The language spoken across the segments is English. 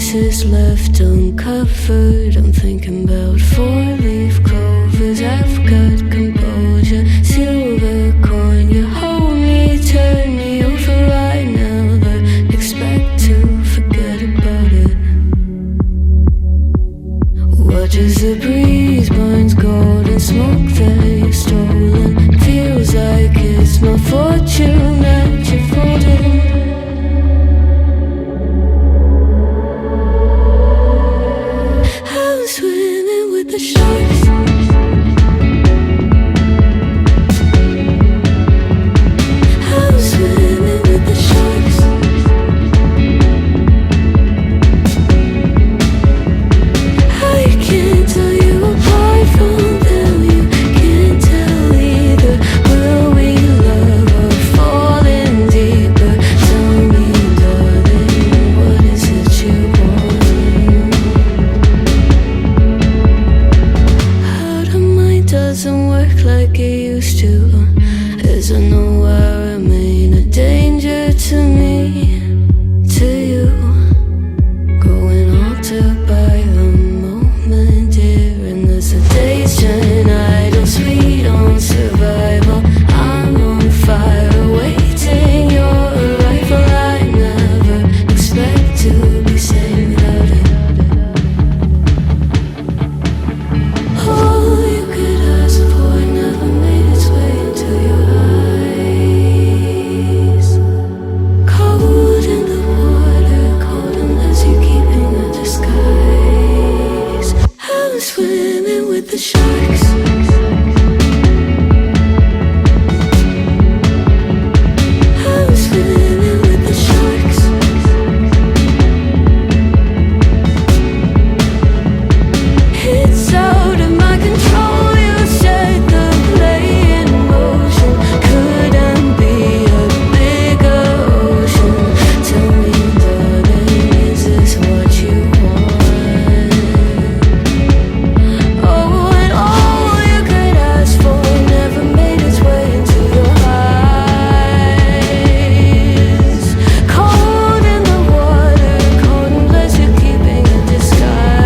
pieces left uncovered. I'm thinking about four-leaf clovers. I've got composure, silver coin. You hold me, turn me over right now, but expect to forget about it. Watch as the breeze burns golden smoke that you've stolen. Feels like it's my fortune that you're folding. I'm swimming with the sharks. I'm swimming with the sharks. I can't tell you apart from them. You can't tell either. Will we love or fall in deeper? Tell me, darling, what is it you want? How the mind doesn't work like it used to. As I know I remain a danger to me, to you. Growing altered by the moment, dear. And as the days turn idle, sweet on survival, I'm on fire, waiting your arrival. I never expect to be sane without it. All you could ask for never made its way into your eyes. Cold in the water, cold unless you're keeping a disguise. I'm swimming with the sharks. I'm swimming with the sharks. It's out of my control. You set the play in motion. Couldn't be a bigger ocean. Tell me, darling, is this what you want? Oh, and all you could ask for never made its way into your eyes. Cold in the water, cold unless you're keeping a disguise.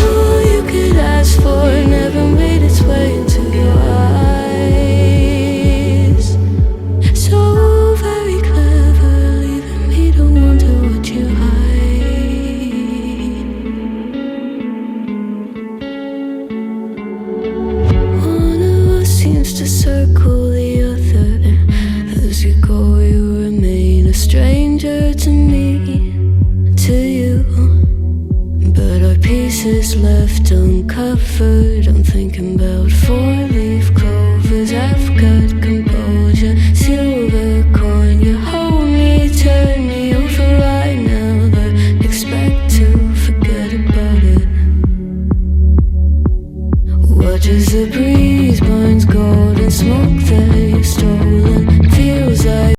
All you could ask for never made its way into your eyes. So very clever, leaving me to wonder what you hide. One of us seems to circle the other. As you go, you remain a stranger to me, to you. But our pieces left uncovered. I'm thinking about four-leaf clovers. I've got composure, silver coin.